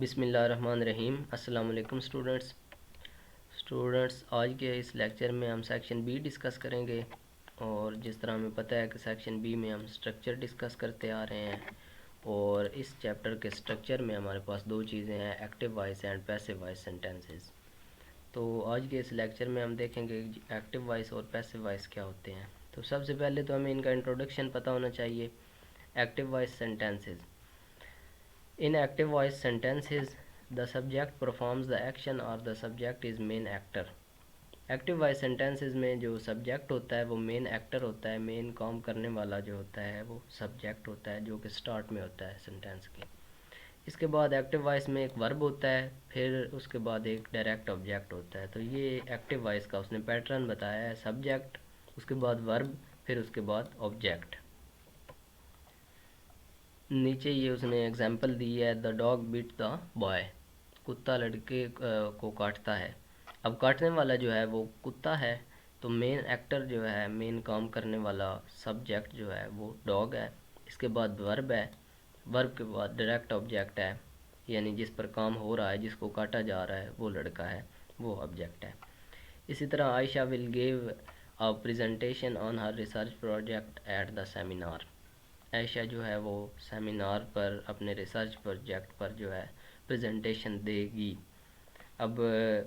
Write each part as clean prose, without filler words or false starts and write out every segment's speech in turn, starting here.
बिस्मिल्लाहिर्रहमानिर्रहीम। अस्सलाम वालेकुम स्टूडेंट्स, आज के इस लेक्चर में हम सेक्शन बी डिस्कस करेंगे। और जिस तरह हमें पता है कि सेक्शन बी में हम स्ट्रक्चर डिस्कस करते आ रहे हैं, और इस चैप्टर के स्ट्रक्चर में हमारे पास दो चीज़ें हैं, active voice and passive voice sentences. तो आज के इस लेक्चर में हम देखेंगे एक्टिव वॉइस और पैसिव वॉइस क्या होते हैं। तो सबसे पहले तो हमें इनका इंट्रोडक्शन पता होना चाहिए। Active voice sentences. In active voice sentences, the subject performs the action or the subject is main actor. Active voice sentences में जो सब्जेक्ट होता है वो मेन एक्टर होता है, मेन काम करने वाला जो होता है वो सब्जेक्ट होता है, जो कि स्टार्ट में होता है सेंटेंस के। इसके बाद एक्टिव वॉइस में एक वर्ब होता है, फिर उसके बाद एक डायरेक्ट ऑब्जेक्ट होता है। तो ये एक्टिव वॉइस का उसने पैटर्न बताया है, सब्जेक्ट, उसके बाद वर्ब, फिर उसके बाद ऑब्जेक्ट। नीचे ये उसने एग्जांपल दी है, the dog beat the boy, कुत्ता लड़के को काटता है। अब काटने वाला जो है वो कुत्ता है, तो मेन एक्टर जो है, मेन काम करने वाला सब्जेक्ट जो है वो डॉग है। इसके बाद वर्ब है, वर्ब के बाद डायरेक्ट ऑब्जेक्ट है, यानी जिस पर काम हो रहा है, जिसको काटा जा रहा है वो लड़का है, वो ऑब्जेक्ट है। इसी तरह Ayesha will give a presentation on her research project at the seminar. Ayesha जो है वो सेमिनार पर अपने रिसर्च प्रोजेक्ट पर जो है प्रेजेंटेशन देगी। अब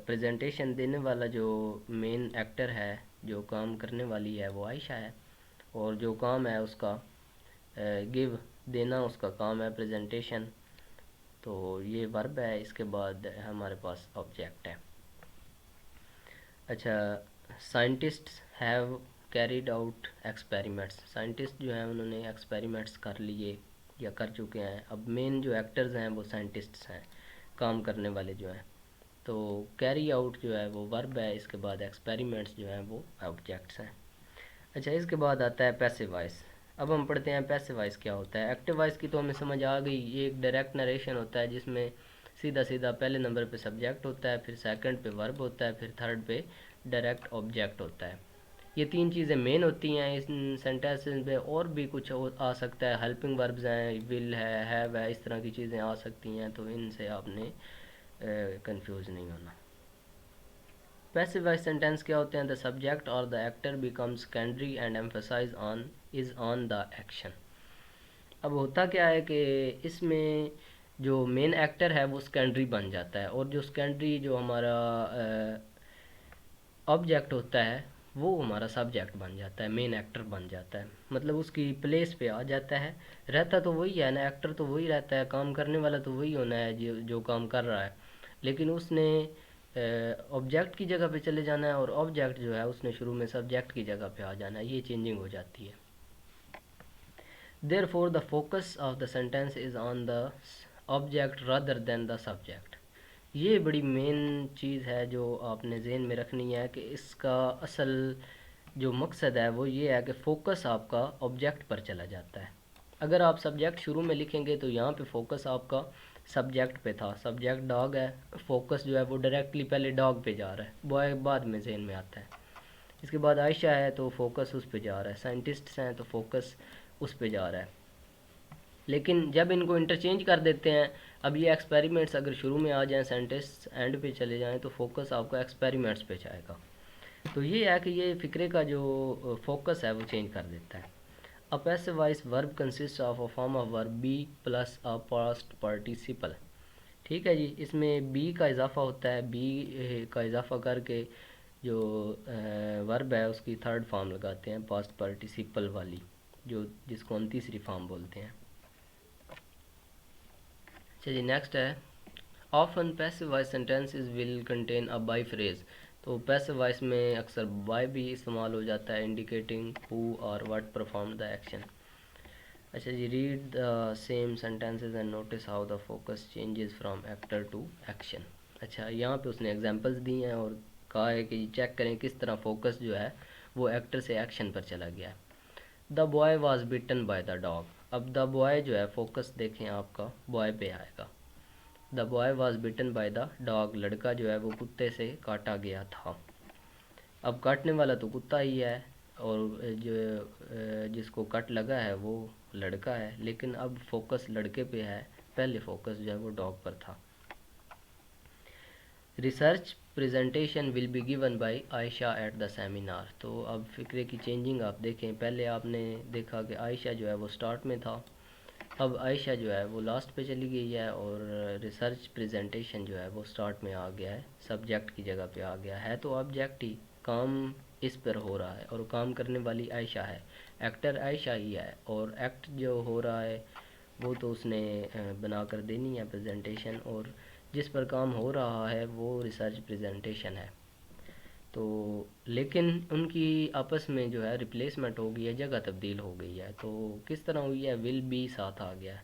प्रेजेंटेशन देने वाला जो मेन एक्टर है, जो काम करने वाली है वो आयशा है, और जो काम है उसका गिव देना उसका काम है, प्रेजेंटेशन। तो ये वर्ब है, इसके बाद हमारे पास ऑब्जेक्ट है। अच्छा, scientists have carried out experiments. Scientist जो हैं उन्होंने एक्सपेरिमेंट्स कर लिए या कर चुके हैं। अब मेन जो एक्टर्स हैं वो साइंटिस्ट्स हैं, काम करने वाले जो हैं। तो कैरी आउट जो है वो वर्ब है, इसके बाद एक्सपेरिमेंट्स जो हैं वो ऑब्जेक्ट्स हैं। अच्छा, इसके बाद आता है पैसिव वॉइस। अब हम पढ़ते हैं पैसिव वॉइस क्या होता है। एक्टिव वॉइस की तो हमें समझ आ गई, ये एक डायरेक्ट नरेशन होता है जिसमें सीधा सीधा पहले नंबर पे सब्जेक्ट होता है, फिर सेकंड पे वर्ब होता है, फिर थर्ड पे डायरेक्ट ऑब्जेक्ट होता है। ये तीन चीज़ें मेन होती हैं इस सेंटेंसेस में, और भी कुछ आ सकता है, हेल्पिंग वर्ब्स हैं, विल है, हैव है, इस तरह की चीज़ें आ सकती हैं, तो इनसे आपने कंफ्यूज नहीं होना। पैसिव वॉइस सेंटेंस क्या होते हैं? द सब्जेक्ट और the actor becomes secondary and emphasize on is on the action. अब होता क्या है कि इसमें जो मेन एक्टर है वो सेकेंडरी बन जाता है, और जो सेकेंडरी जो हमारा ऑब्जेक्ट होता है वो हमारा सब्जेक्ट बन जाता है, मेन एक्टर बन जाता है, मतलब उसकी प्लेस पे आ जाता है। रहता तो वही है ना, एक्टर तो वही रहता है, काम करने वाला तो वही होना है जो जो काम कर रहा है, लेकिन उसने ऑब्जेक्ट की जगह पे चले जाना है, और ऑब्जेक्ट जो है उसने शुरू में सब्जेक्ट की जगह पे आ जाना है। ये चेंजिंग हो जाती है। Therefore, the focus of the sentence is on the object rather than the subject. ये बड़ी मेन चीज़ है जो आपने ज़हन में रखनी है, कि इसका असल जो मकसद है वो ये है कि फ़ोकस आपका ऑब्जेक्ट पर चला जाता है। अगर आप सब्जेक्ट शुरू में लिखेंगे तो यहाँ पे फोकस आपका सब्जेक्ट पे था, सब्जेक्ट डॉग है, फोकस जो है वो डायरेक्टली पहले डॉग पे जा रहा है, बॉय बाद में ज़हन में आता है। इसके बाद आयशा है तो फोकस उस पे जा रहा है, साइंटिस्ट्स हैं तो फोकस उस पे जा रहा है। लेकिन जब इनको इंटरचेंज कर देते हैं, अब ये एक्सपेरिमेंट्स अगर शुरू में आ जाएं, साइंटिस्ट एंड पे चले जाएं, तो फोकस आपका एक्सपेरिमेंट्स पे जाएगा। तो ये है कि ये फ़िक्रे का जो फोकस है वो चेंज कर देता है। अ passive voice verb consist of a form of verb B plus a past participle. ठीक है जी, इसमें बी का इजाफा होता है, बी का इजाफा करके जो वर्ब है उसकी थर्ड फॉर्म लगाते हैं, पास्ट पार्टिसिपल वाली, जो जिसको हम तीसरी फॉर्म बोलते हैं। चलिए नेक्स्ट है, often passive voice sentences will contain a by phrase. तो पैसिव वॉइस में अक्सर बाय भी इस्तेमाल हो जाता है, indicating who or what perform the action. अच्छा जी, read the same sentences and notice how the focus changes from actor to action. अच्छा, यहाँ पे उसने एग्जांपल्स दी हैं और कहा है कि चेक करें किस तरह फोकस जो है वो एक्टर से एक्शन पर चला गया है। The boy was bitten by the dog. अब द बॉय जो है, फोकस देखें आपका बॉय पे आएगा। The boy was bitten by the dog, लड़का जो है वो कुत्ते से काटा गया था। अब काटने वाला तो कुत्ता ही है, और जो जिसको कट लगा है वो लड़का है, लेकिन अब फोकस लड़के पे है, पहले फोकस जो है वो डॉग पर था। Research presentation will be given by Ayesha at the seminar. तो अब फ़िक्रे की चेंजिंग आप देखें, पहले आपने देखा कि आयशा जो है वो स्टार्ट में था, अब आयशा जो है वो लास्ट पे चली गई है और रिसर्च प्रेजेंटेशन जो है वो स्टार्ट में आ गया है, सब्जेक्ट की जगह पे आ गया है। तो ऑब्जेक्ट ही काम इस पर हो रहा है और काम करने वाली आयशा है, एक्टर आयशा ही है, और एक्ट जो हो रहा है वो तो उसने बना कर देनी है प्रेजेंटेशन, और जिस पर काम हो रहा है वो रिसर्च प्रेजेंटेशन है। तो लेकिन उनकी आपस में जो है रिप्लेसमेंट हो गई है, जगह तब्दील हो गई है। तो किस तरह हुई है, विल बी साथ आ गया है,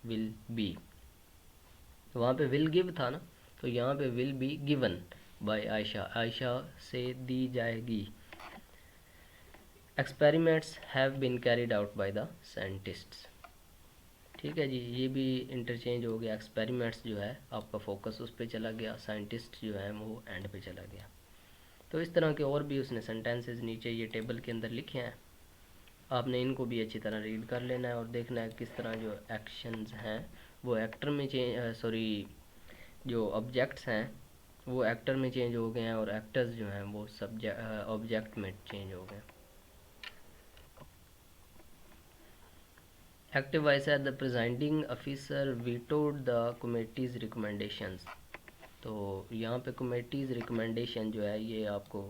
विल बी, वहाँ पे विल गिव था ना, तो यहाँ पे will be given by Ayesha, Ayesha से दी जाएगी। Experiments have been carried out by the scientists. ठीक है जी, ये भी इंटरचेंज हो गया, एक्सपेरिमेंट्स जो है आपका फोकस उस पर चला गया, साइंटिस्ट जो है वो एंड पे चला गया। तो इस तरह के और भी उसने सेंटेंसेस नीचे ये टेबल के अंदर लिखे हैं, आपने इनको भी अच्छी तरह रीड कर लेना है और देखना है किस तरह जो एक्शंस हैं वो एक्टर में सॉरी जो ऑब्जेक्ट्स हैं वो एक्टर में चेंज हो गए हैं और एक्टर्स जो हैं वो सब्जेक्ट ऑब्जेक्ट में चेंज हो गए। Active voice at the presiding officer vetoed the committee's recommendations. तो यहाँ पे कमेटीज़ रिकमेंडेशन जो है ये आपको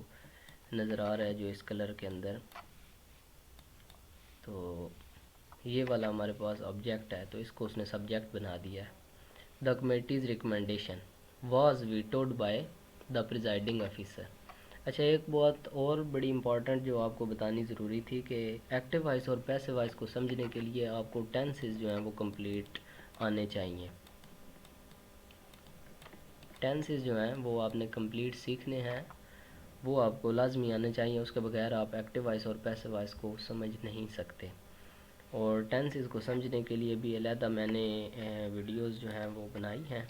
नज़र आ रहा है जो इस कलर के अंदर। तो ये वाला हमारे पास ऑब्जेक्ट है तो इसको उसने सब्जेक्ट बना दिया है। The committee's recommendation was vetoed by the presiding officer. अच्छा, एक बात और बड़ी इंपॉर्टेंट जो आपको बतानी ज़रूरी थी कि एक्टिव वॉइस और पैसिव वॉइस को समझने के लिए आपको टेंसेस जो हैं वो कंप्लीट आने चाहिए। टेंसेस जो हैं वो आपने कंप्लीट सीखने हैं, वो आपको लाजमी आने चाहिए, उसके बगैर आप एक्टिव वॉइस और पैसिव वॉइस को समझ नहीं सकते। और टेंसेस को समझने के लिए भी अलहदा मैंने वीडियोस जो हैं वो बनाई हैं,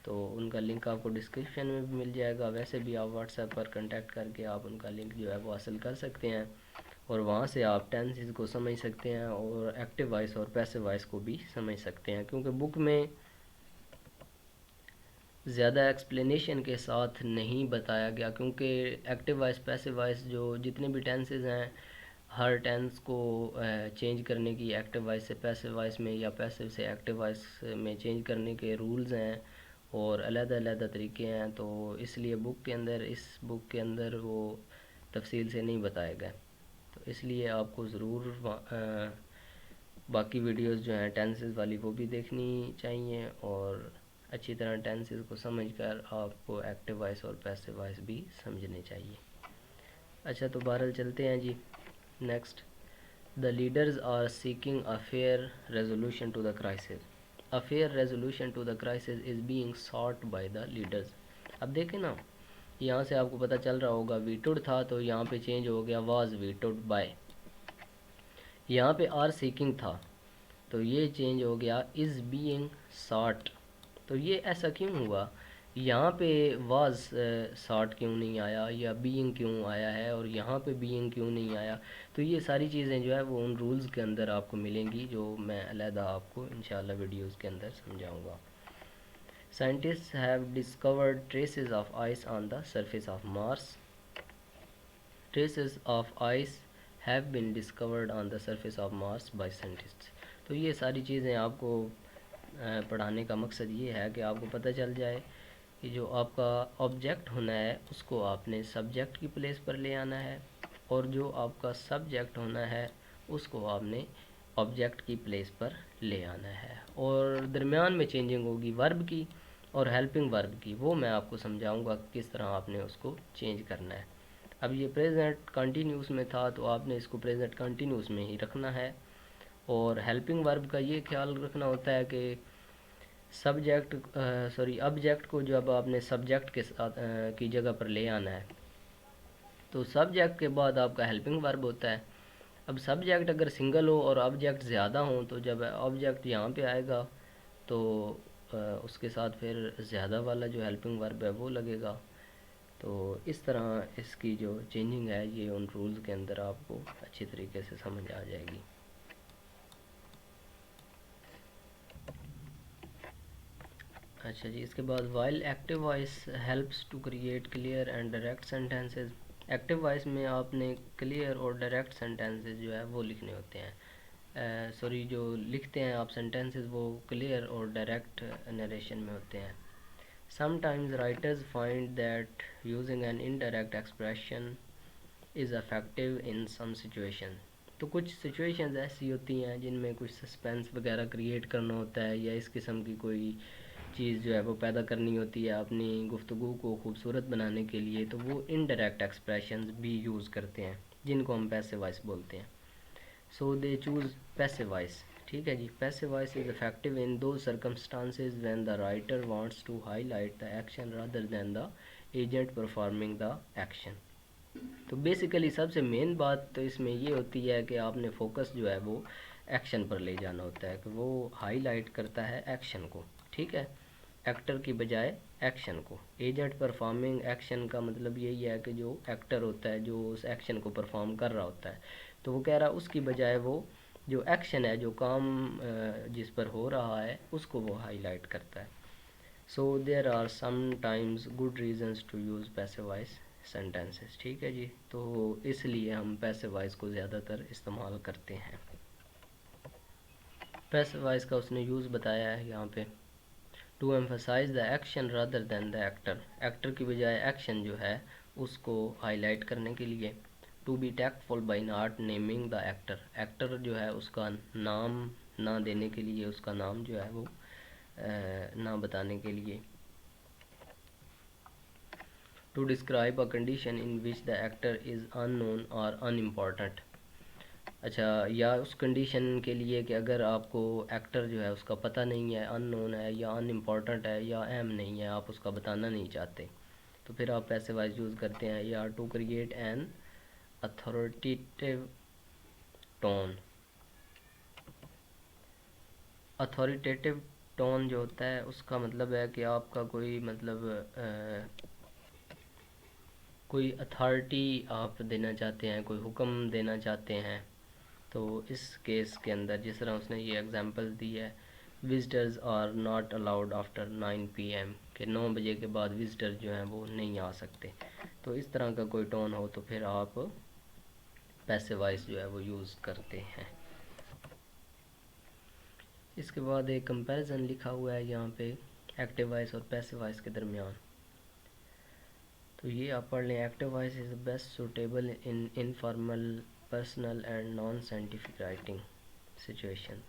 तो उनका लिंक आपको डिस्क्रिप्शन में भी मिल जाएगा। वैसे भी आप व्हाट्सएप पर कांटेक्ट करके आप उनका लिंक जो है वो हासिल कर सकते हैं और वहाँ से आप टेंसेस को समझ सकते हैं और एक्टिव वॉइस और पैसिव वॉइस को भी समझ सकते हैं, क्योंकि बुक में ज़्यादा एक्सप्लेनेशन के साथ नहीं बताया गया, क्योंकि एक्टिव वॉइस पैसिव वॉइस जो जितने भी टेंसेस हैं हर टेंस को चेंज करने की एक्टिव वॉइस से पैसिव वॉइस में या पैसिव से एक्टिव वॉइस में चेंज करने के रूल्स हैं और अलग-अलग तरीके हैं। तो इसलिए बुक के अंदर इस बुक के अंदर वो तफसील से नहीं बताया गया। तो इसलिए आपको ज़रूर बाकी वीडियोस जो हैं टेंसेस वाली वो भी देखनी चाहिए और अच्छी तरह टेंसेस को समझकर आपको एक्टिव वॉइस और पैसिव वॉइस भी समझने चाहिए। अच्छा, तो बहरहाल चलते हैं जी next. The leaders are seeking a fair resolution to the crisis. A fair resolution to the crisis is being sought by the leaders. अब देखें ना, यहाँ से आपको पता चल रहा होगा वीटोड था तो यहाँ पे चेंज हो गया वाज वीटोड बाय। यहाँ पे आर सीकिंग था तो ये चेंज हो गया इज़ बीइंग सॉट। तो ये ऐसा क्यों हुआ, यहाँ पे वाज सॉट क्यों नहीं आया या बीइंग क्यों आया है और यहाँ पे बीइंग क्यों नहीं आया। तो ये सारी चीज़ें जो है वो उन रूल्स के अंदर आपको मिलेंगी जो मैं अलहदा आपको इंशाल्लाह वीडियोस के अंदर समझाऊंगा। Scientist have discovered traces of ice on the surface of Mars. Traces of ice have been discovered on the surface of Mars by scientists. तो ये सारी चीज़ें आपको पढ़ाने का मकसद ये है कि आपको पता चल जाए कि जो आपका ऑब्जेक्ट होना है उसको आपने सब्जेक्ट की प्लेस पर ले आना है और जो आपका सब्जेक्ट होना है उसको आपने ऑब्जेक्ट की प्लेस पर ले आना है। और दरमियान में चेंजिंग होगी वर्ब की और हेल्पिंग वर्ब की, वो मैं आपको समझाऊंगा किस तरह आपने उसको चेंज करना है। अब ये प्रेजेंट कंटिन्यूस में था तो आपने इसको प्रेजेंट कंटिन्यूस में ही रखना है। और हेल्पिंग वर्ब का ये ख्याल रखना होता है कि सब्जेक्ट ऑब्जेक्ट को जब आपने सब्जेक्ट के साथ की जगह पर ले आना है तो सब्जेक्ट के बाद आपका हेल्पिंग वर्ब होता है। अब सब्जेक्ट अगर सिंगल हो और ऑब्जेक्ट ज़्यादा हो तो जब ऑब्जेक्ट यहाँ पे आएगा तो उसके साथ फिर ज़्यादा वाला जो हेल्पिंग वर्ब है वो लगेगा। तो इस तरह इसकी जो चेंजिंग है ये उन रूल्स के अंदर आपको अच्छी तरीके से समझ आ जाएगी। अच्छा जी, इसके बाद while active voice helps to create clear and direct sentences. Active voice में आपने क्लियर और डायरेक्ट सेंटेंसेस जो है वो लिखने होते हैं। सॉरी, जो लिखते हैं आप सेंटेंसेस वो क्लियर और डायरेक्ट नरेशन में होते हैं। Sometimes writers find that using an indirect expression is affective in some situation. तो कुछ सिचुएशंस ऐसी होती हैं जिनमें कुछ सस्पेंस वगैरह क्रिएट करना होता है, या इस किस्म की कोई चीज़ जो है वो पैदा करनी होती है अपनी गुफ्तगू को खूबसूरत बनाने के लिए, तो वो इनडायरेक्ट एक्सप्रेशंस भी यूज़ करते हैं जिनको हम पैसिव वॉइस बोलते हैं। So they choose passive voice. ठीक है जी, passive voice is effective in two circumstances when the writer wants to highlight the action rather than the agent performing the action. तो बेसिकली सबसे मेन बात तो इसमें ये होती है कि आपने फोकस जो है वो एक्शन पर ले जाना होता है, कि वो हाईलाइट करता है एक्शन को। ठीक है, एक्टर की बजाय एक्शन को। एजेंट परफॉर्मिंग एक्शन का मतलब यही है कि जो एक्टर होता है जो उस एक्शन को परफॉर्म कर रहा होता है, तो वो कह रहा है उसकी बजाय वो जो एक्शन है, जो काम जिस पर हो रहा है, उसको वो हाईलाइट करता है। So there are some times good reasons to use passive voice sentences. ठीक है जी, तो इसलिए हम पैसिव वॉइस को ज़्यादातर इस्तेमाल करते हैं। पैसिव वॉइस का उसने यूज़ बताया है यहाँ पे, to emphasize the action rather than the actor. Actor की बजाय एक्शन जो है उसको हाईलाइट करने के लिए। To be tactful by not naming the actor. Actor जो है उसका नाम ना देने के लिए, उसका नाम जो है वो ना बताने के लिए। To describe a condition in which the actor is unknown और अनइम्पॉर्टेंट। अच्छा, या उस कंडीशन के लिए कि अगर आपको एक्टर जो है उसका पता नहीं है, अननोन है या अनइम्पॉर्टेंट है या अहम नहीं है, आप उसका बताना नहीं चाहते, तो फिर आप पैसिव वॉइस यूज़ करते हैं। या to create an authoritative tone. Authoritative tone जो होता है उसका मतलब है कि आपका कोई मतलब कोई अथॉरिटी आप देना चाहते हैं, कोई हुक्म देना चाहते हैं। तो इस केस के अंदर जिस तरह उसने ये एग्जांपल दी है, visitors are not allowed after 9 PM, कि 9 बजे के बाद विजिटर जो हैं वो नहीं आ सकते। तो इस तरह का कोई टोन हो तो फिर आप पैसिव वॉइस जो है वो यूज़ करते हैं। इसके बाद एक कंपैरिजन लिखा हुआ है यहाँ पे एक्टिव वॉइस और पैसिव वॉइस के दरमियान, तो ये आप पढ़ लें। Active voice is best suitable in informal, personal and non scientific writing situation.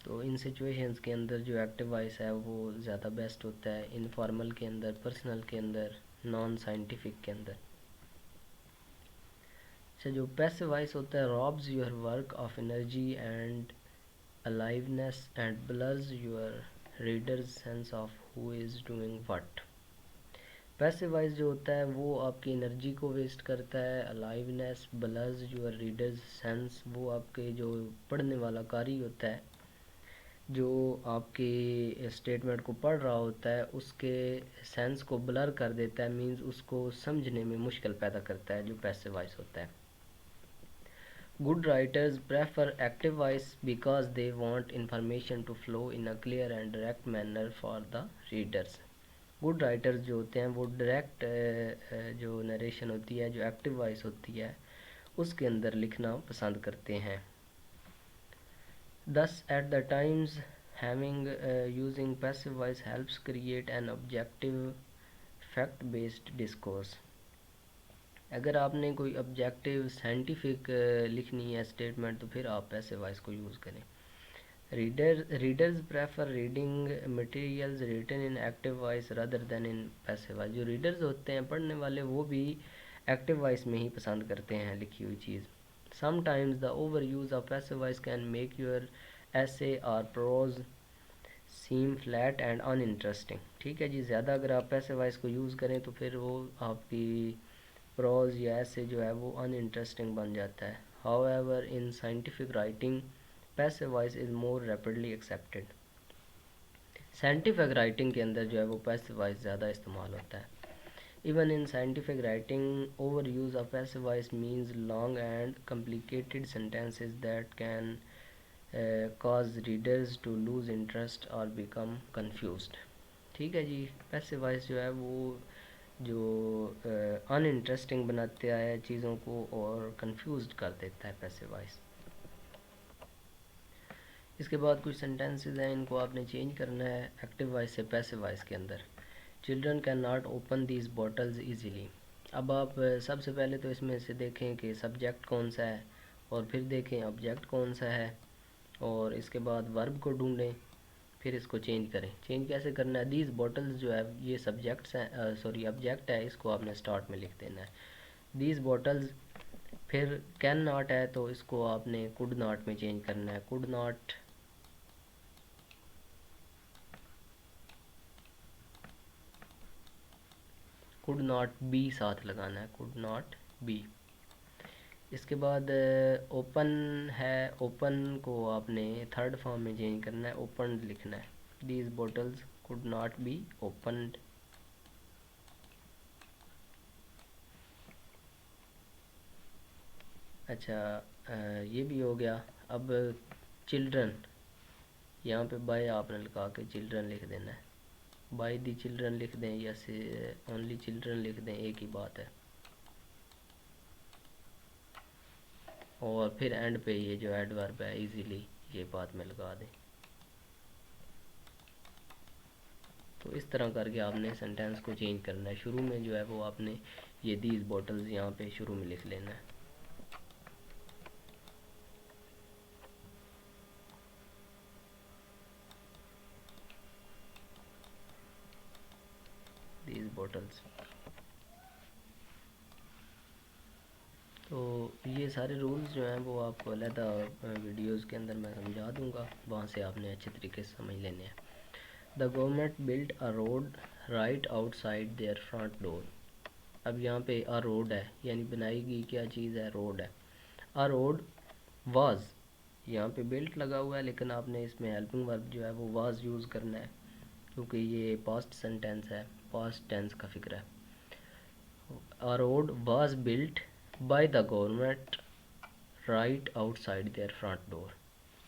तो इन सिचुएशंस के अंदर जो एक्टिव वॉइस है वो ज़्यादा बेस्ट होता है, इनफॉर्मल के अंदर, पर्सनल के अंदर, नॉन साइंटिफिक के अंदर। अच्छा, जो पैसिव वॉइस होता है robes your work of energy and aliveness and blurs your readers sense of who is doing what. Passive voice जो होता है वो आपकी एनर्जी को वेस्ट करता है। Aliveness, blurs your readers sense, वो आपके जो पढ़ने वाला कारी होता है, जो आपकी स्टेटमेंट को पढ़ रहा होता है, उसके सेंस को ब्लर कर देता है, मींस उसको समझने में मुश्किल पैदा करता है, जो पैसिव वॉइस होता है। Good writers prefer active voice because they want information to flow in a clear and direct manner for the readers. Good writers जो होते हैं वो डायरेक्ट जो नरेशन होती है, जो एक्टिव वॉइस होती है, उसके अंदर लिखना पसंद करते हैं। Thus, at the times, having using passive voice helps create an objective, fact-based discourse. अगर आपने कोई ऑब्जेक्टिव साइंटिफिक लिखनी है स्टेटमेंट, तो फिर आप पैसिव वॉइस को यूज़ करें। Readers prefer reading materials written in active voice rather than in passive voice. जो रीडर्स होते हैं, पढ़ने वाले, वो भी एक्टिव वॉइस में ही पसंद करते हैं लिखी हुई चीज़। Sometimes the overuse of passive voice can make your essay or prose seem flat and uninteresting. ठीक है जी, ज़्यादा अगर आप पैसिव वॉइस को यूज़ करें तो फिर वो आपकी प्रोज या ऐसे जो है वो अनइंटरेस्टिंग बन जाता है। However in scientific writing passive voice is more rapidly accepted. Scientific writing के अंदर जो है वो पैसिव वॉइस ज़्यादा इस्तेमाल होता है। Even in scientific writing over use of passive voice means long and complicated sentences that can cause readers to lose interest or become confused. ठीक है जी। पैसिव वॉइस जो है वो जो अनइंटरेस्टिंग बनाते आया चीज़ों को और कंफ्यूज कर देता है पैसिव वॉइस। इसके बाद कुछ सेंटेंसेस हैं, इनको आपने चेंज करना है एक्टिव वॉइस से पैसिव वॉइस के अंदर। Children can not open these bottles easily. अब आप सबसे पहले तो इसमें से देखें कि सब्जेक्ट कौन सा है और फिर देखें ऑब्जेक्ट कौन सा है और इसके बाद वर्ब को ढूंढें, फिर इसको चेंज करें। चेंज कैसे करना है, दीज बॉटल्स जो है ये सब्जेक्ट्स हैं, सॉरी ऑब्जेक्ट है, इसको आपने स्टार्ट में लिख देना है दीज बॉटल्स। फिर कैन नॉट है तो इसको आपने कुड नॉट में चेंज करना है, कुड नॉट बी साथ लगाना है, कुड नॉट बी। इसके बाद ओपन है, ओपन को आपने थर्ड फॉर्म में चेंज करना है, ओपन लिखना है these bottles could not be opened. अच्छा ये भी हो गया। अब चिल्ड्रन, यहाँ पे बाय आपने लगा के चिल्ड्रन लिख देना है, बाय दी चिल्ड्रन लिख दें या से ओनली चिल्ड्रन लिख दें, एक ही बात है। और फिर एंड पे ये जो एडवर्ब है इजीली ये बात में लगा दें। तो इस तरह करके आपने सेंटेंस को चेंज करना है। शुरू में जो है वो आपने ये दीज बॉटल्स यहाँ पे शुरू में लिख लेना है। These bottles. तो ये सारे रूल्स जो हैं वो आपको अलहदा वीडियोज़ के अंदर मैं समझा दूँगा, वहाँ से आपने अच्छे तरीके से समझ लेने हैं। The government build a road right outside their front door. अब यहाँ पे अ रोड है, यानी बनाई गई क्या चीज़ है, रोड है। अ रोड वाज, यहाँ पे बिल्ट लगा हुआ है लेकिन आपने इसमें हेल्पिंग वर्ब जो है वो वाज यूज़ करना है क्योंकि ये पास्ट सेंटेंस है, पास्ट टेंस का फिक्र है। A road was built by the government right outside their front door।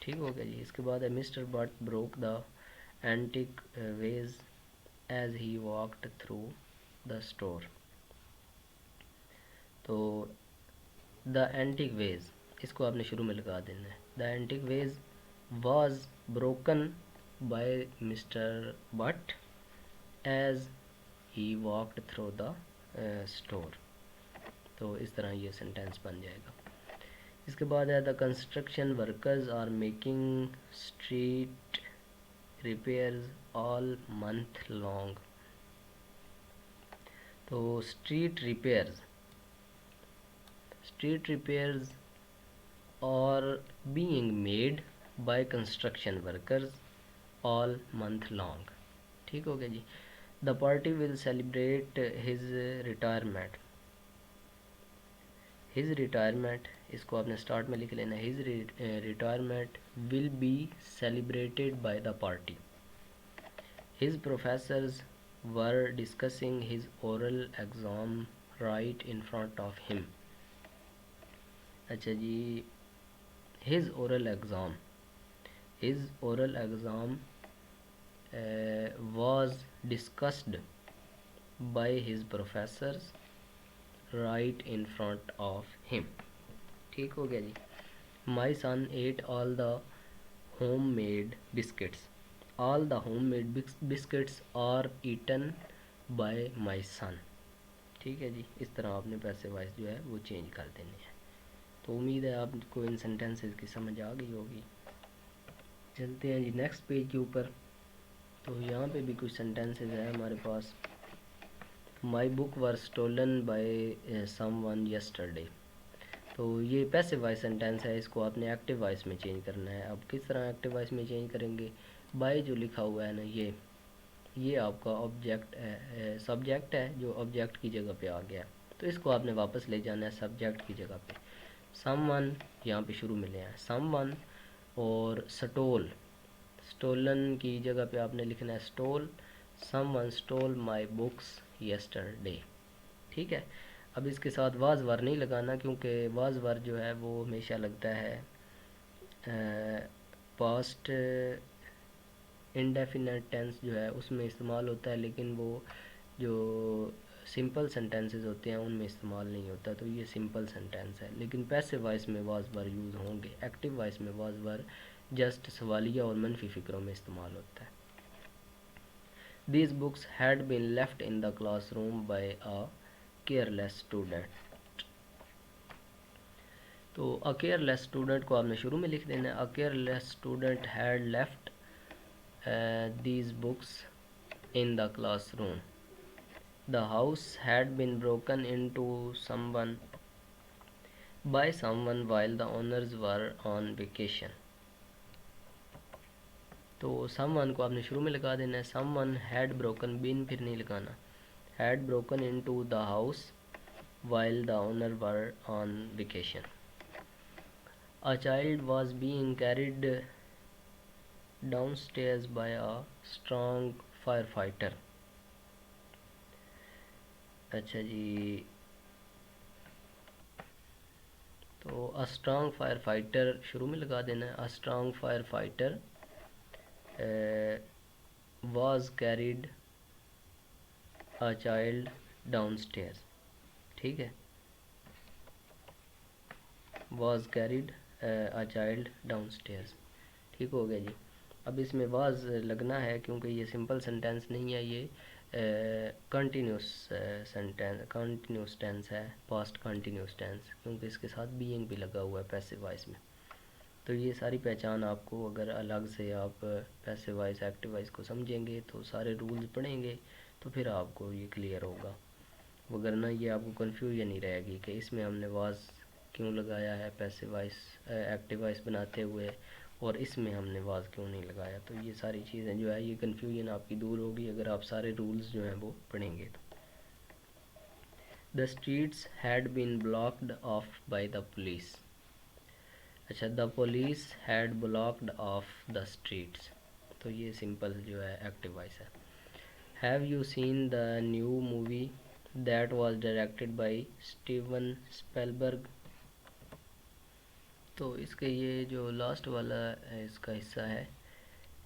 ठीक हो गया जी। इसके बाद है mister Butt broke the antique vase as he walked through the store. तो द एंटिक वेज इसको आपने शुरू में लगा देना है। The antique vase was broken by mister Butt as he walked through the store. तो इस तरह ये सेंटेंस बन जाएगा। इसके बाद है the construction workers are making street repairs all month long. तो street repairs are being made by construction workers all month long. ठीक हो गया जी। The party will celebrate his retirement. His retirement इसको आपने स्टार्ट में लिख लेना है, his retirement will be celebrated by the party. His professors were discussing his oral exam right in front of him. अच्छा जी, his oral exam, his oral exam was discussed by his professors right in front of him। ठीक हो गया जी। My son ate all the homemade biscuits। All the homemade biscuits are eaten by my son। ठीक है जी। इस तरह आपने पैसे wise जो है वो चेंज कर देने हैं। तो उम्मीद है आपको इन सेंटेंसेस की समझ आ गई होगी। चलते हैं जी नेक्स्ट पेज के ऊपर। तो यहाँ पे भी कुछ सेंटेंसेस हैं हमारे पास। My book were stolen by someone yesterday. तो ये पैसिव वॉइस सेंटेंस है, इसको आपने एक्टिव वॉइस में चेंज करना है। अब किस तरह एक्टिव वॉइस में चेंज करेंगे, बाय जो लिखा हुआ है ना ये आपका ऑब्जेक्ट है, सब्जेक्ट है जो ऑब्जेक्ट की जगह पे आ गया, तो इसको आपने वापस ले जाना है सब्जेक्ट की जगह पे। समवन यहाँ पे शुरू में ले आए समवन, और स्टोलन की जगह पे आपने लिखना है stole. Someone stole my books yesterday. ठीक है। अब इसके साथ वाज वर नहीं लगाना क्योंकि वाज वर जो है वो हमेशा लगता है पास्ट इनडेफिनेट टेंस जो है उसमें इस्तेमाल होता है, लेकिन वो जो सिंपल सेंटेंसेस होते हैं उनमें इस्तेमाल नहीं होता, तो ये सिंपल सेंटेंस है। लेकिन पैसिव वॉइस में वाज वर यूज़ होंगे। एक्टिव वॉइस में वाज वर जस्ट सवालिया और मनफी फ़िक्रों में इस्तेमाल होता है। These books had been left in the classroom by a careless student. तो a careless student को आपने शुरू में लिख देना है। A careless student had left these books in the classroom. The house had been broken into by someone while the owners were on vacation. तो someone को आपने शुरू में लगा देना है। someone had broken, been फिर नहीं लगाना। had broken into the house while the owner were on vacation. A child was being carried downstairs by a strong firefighter. अच्छा जी, तो a strong firefighter शुरू में लगा देना है। A strong firefighter was carried a child downstairs। ठीक है, was carried a child downstairs। ठीक हो गया जी। अब इसमें वाज लगना है क्योंकि ये सिंपल सेंटेंस नहीं है, ये कंटिन्यूस सेंटेंस, कंटिन्यूस टेंस है, पास्ट कंटिन्यूस टेंस, क्योंकि इसके साथ बीइंग भी लगा हुआ है पैसिव वॉइस में। तो ये सारी पहचान आपको, अगर अलग से आप पैसिव वॉइस एक्टिव वॉइस को समझेंगे तो सारे रूल्स पढ़ेंगे तो फिर आपको ये क्लियर होगा, वगरना ये आपको कन्फ्यूजन ही रहेगी कि इसमें हमने वाज क्यों लगाया है पैसिव वॉइस एक्टिव वॉइस बनाते हुए, और इसमें हमने वाज क्यों नहीं लगाया। तो ये सारी चीज़ें जो है, ये कन्फ्यूजन आपकी दूर होगी अगर आप सारे रूल्स जो हैं वो पढ़ेंगे तो। The streets had been blocked off by the police. अच्छा, the police had blocked off the streets, तो ये सिंपल जो है एक्टिव वॉइस है। Have you seen the new movie that was directed by Steven Spielberg. तो इसके ये जो लास्ट वाला इसका हिस्सा है,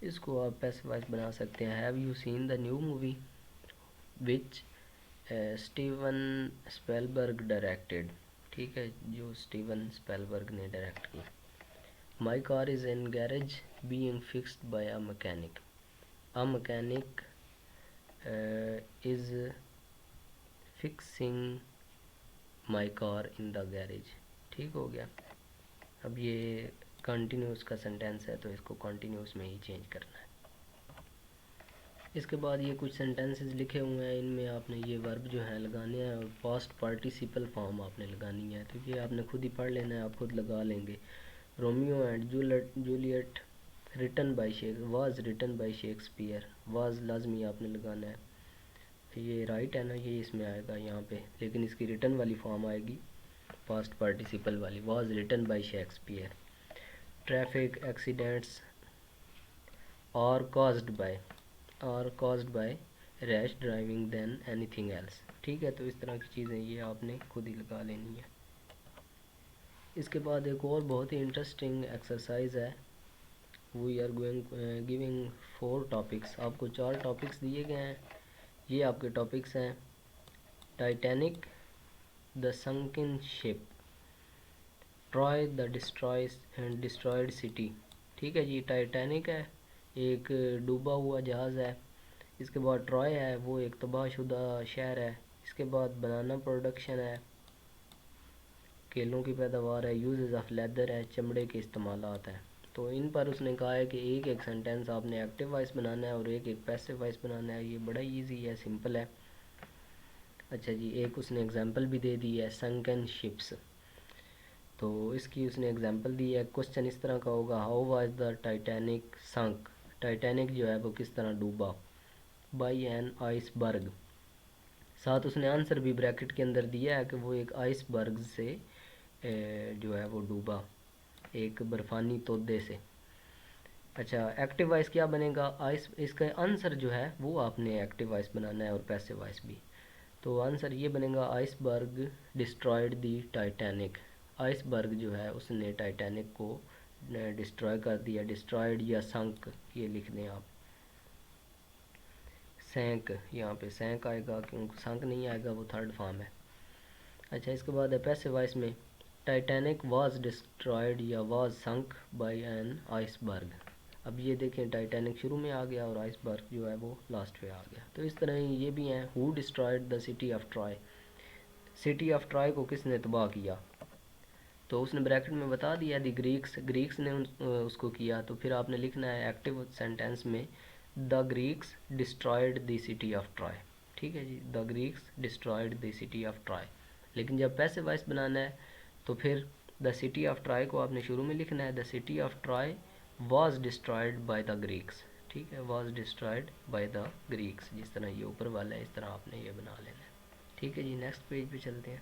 इसको आप पैसिव वॉइस बना सकते हैं। Have you seen the new movie which Steven Spielberg directed. ठीक है, जो स्टीवन स्पीलबर्ग ने डायरेक्ट की। My car is in garage being fixed by a mechanic. A mechanic is fixing my car in the garage. ठीक हो गया। अब ये कंटिन्यूस का सेंटेंस है तो इसको कंटिन्यूस में ही चेंज करना है। इसके बाद ये कुछ सेंटेंसेस लिखे हुए हैं, इनमें आपने ये वर्ब जो है लगाने हैं और पास्ट पार्टिसिपल फॉर्म आपने लगानी है, तो ये आपने खुद ही पढ़ लेना है, आप खुद लगा लेंगे। Romeo and Juliet written by was written by Shakespeare. Was लाजमी आपने लगाना है, ये राइट है ना, ये इसमें आएगा यहाँ पे, लेकिन इसकी रिटन वाली फॉर्म आएगी पास्ट पार्टिसिपल वाली, was written by Shakespeare. Traffic accidents are caused by rash driving than anything else। ठीक है, तो इस तरह की चीज़ें ये आपने खुद ही लगा लेनी है। इसके बाद एक और बहुत ही इंटरेस्टिंग एक्सरसाइज है। We are giving 4 topics. आपको 4 टॉपिक्स दिए गए हैं, ये आपके टॉपिक्स हैं। Titanic, the sunken ship, Troy the destroyed city. ठीक है जी, टाइटैनिक है, एक डूबा हुआ जहाज़ है। इसके बाद ट्रॉय है, वो एक तबाहशुदा शहर है। इसके बाद बनाना प्रोडक्शन है, केलों की पैदावार है। यूजेस ऑफ लेदर है, चमड़े के इस्तेमालात हैं। तो इन पर उसने कहा है कि एक एक सेंटेंस आपने एक्टिव वॉइस बनाना है और एक एक पैसिव वॉइस बनाना है। ये बड़ा इजी है, सिंपल है। अच्छा जी, एक उसने एग्जांपल भी दे दी है, संकन शिप्स, तो इसकी उसने एग्जांपल दी है। क्वेश्चन इस तरह का होगा, how was the Titanic sunk. Titanic जो है वो किस तरह डूबा, बाई एन आइसबर्ग। साथ उसने आंसर भी ब्रैकेट के अंदर दिया है कि वो एक आइसबर्ग से जो है वो डूबा, एक बर्फ़ानी तोदे से। अच्छा, एक्टिव वॉइस क्या बनेगा, आइस, इसका आंसर जो है वो आपने एक्टिव वॉइस बनाना है और पैसिव वॉइस भी। तो आंसर ये बनेगा, आइसबर्ग डिस्ट्रॉयड दी टाइटैनिक। आइसबर्ग जो है उसने टाइटैनिक को डिस्ट्रॉय कर दिया। डिस्ट्रॉयड या संक ये लिख दें आप। सैंक, यहाँ पे सैंक आएगा क्योंकि संक नहीं आएगा, वो थर्ड फॉर्म है। अच्छा, इसके बाद है पैसिव वॉइस में टाइटैनिक वाज डिस्ट्रॉयड या was sunk by an iceberg. अब ये देखें, टाइटैनिक शुरू में आ गया और आइसबर्ग जो है वो लास्ट पे आ गया। तो इस तरह ही ये भी हैं, who destroyed the city of Troy, city of Troy को किसने तबाह किया, तो उसने ब्रैकेट में बता दिया दी ग्रीक्स, ग्रीक्स ने उसको किया। तो फिर आपने लिखना है एक्टिव सेंटेंस में the Greeks destroyed the city of Troy. ठीक है जी, the Greeks destroyed the city of Troy. लेकिन जब पैसिव वॉइस बनाना है तो फिर द सिटी ऑफ ट्रॉय को आपने शुरू में लिखना है, the city of Troy was destroyed by the Greeks. ठीक है, was destroyed by the Greeks, जिस तरह ये ऊपर वाला है इस तरह आपने ये बना लेना है। ठीक है जी, नेक्स्ट पेज पे चलते हैं।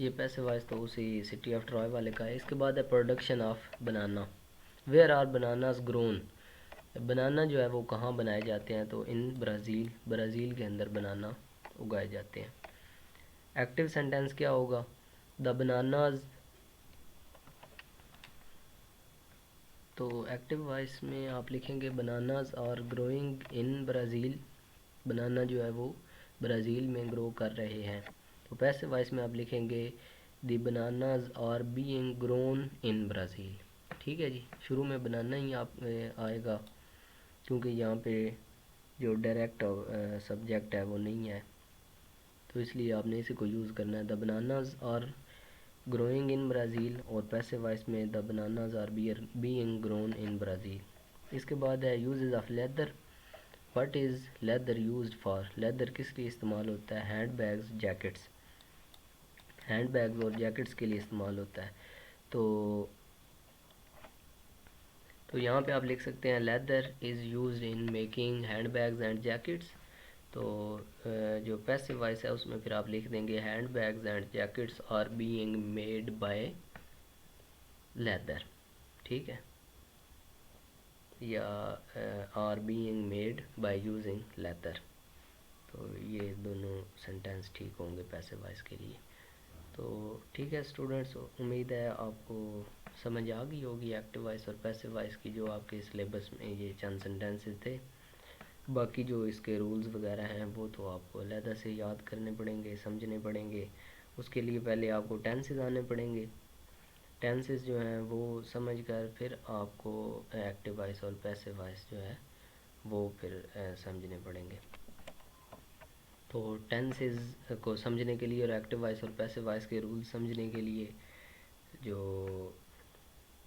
ये पैसिव वॉइस तो उसी सिटी ऑफ ट्रॉय वाले का है। इसके बाद है production of banana, where are bananas grown, banana जो है वो कहाँ बनाए जाते हैं, तो इन ब्राज़ील, ब्राज़ील के अंदर बनाना उगाए जाते हैं। एक्टिव सेंटेंस क्या होगा, द बनानाज, तो एक्टिव वॉइस में आप लिखेंगे bananas are growing in Brazil, banana जो है वो ब्राज़ील में ग्रो कर रहे हैं। तो पैसिव वॉइस में आप लिखेंगे the bananas are being grown in Brazil. ठीक है जी, शुरू में बनाना ही आप आएगा क्योंकि यहाँ पे जो डायरेक्ट सब्जेक्ट है वो नहीं है, तो इसलिए आपने इसी को यूज़ करना है, the bananas are growing in Brazil. और पैसिव वॉइस में the bananas are being grown in Brazil. इसके बाद है uses of leather, what is leather used for, leather किस लिए इस्तेमाल होता है, hand bags jackets, hand bags और जैकेट्स के लिए इस्तेमाल होता है। तो यहाँ पे आप लिख सकते हैं leather is used in making hand bags and jackets. तो जो पैसिव वॉइस है उसमें फिर आप लिख देंगे hand bags and jackets are being made by leather. ठीक है, या are being made by using leather. तो ये दोनों सेंटेंस ठीक होंगे पैसिव वॉइस के लिए। तो ठीक है स्टूडेंट्स, उम्मीद है आपको समझ आ गई होगी एक्टिव वॉइस और पैसिव वॉइस की, जो आपके सिलेबस में ये चंद सेंटेंसेस थे। बाकी जो इसके रूल्स वगैरह हैं वो तो आपको अलहदा से याद करने पड़ेंगे, समझने पड़ेंगे। उसके लिए पहले आपको टेंसेस आने पड़ेंगे, टेंसेस जो हैं वो समझ कर फिर आपको एक्टिव वॉइस और पैसिव वॉइस जो है वो फिर समझने पड़ेंगे। तो टेंसेस को समझने के लिए और एक्टिव वॉइस और पैसिव वॉइस के रूल्स समझने के लिए जो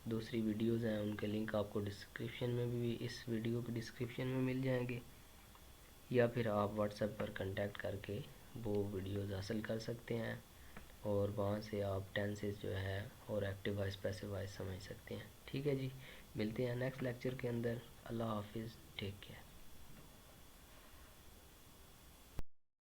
दूसरी वीडियोज़ हैं उनके लिंक आपको डिस्क्रिप्शन में भी, इस वीडियो के डिस्क्रिप्शन में मिल जाएंगे, या फिर आप व्हाट्सएप पर कांटेक्ट करके वो वीडियोज़ हासिल कर सकते हैं और वहाँ से आप टेंसेस जो है और एक्टिव वॉइस पैसिव वॉइस समझ सकते हैं। ठीक है जी, मिलते हैं नेक्स्ट लेक्चर के अंदर। अल्लाह हाफिज़, टेक केयर।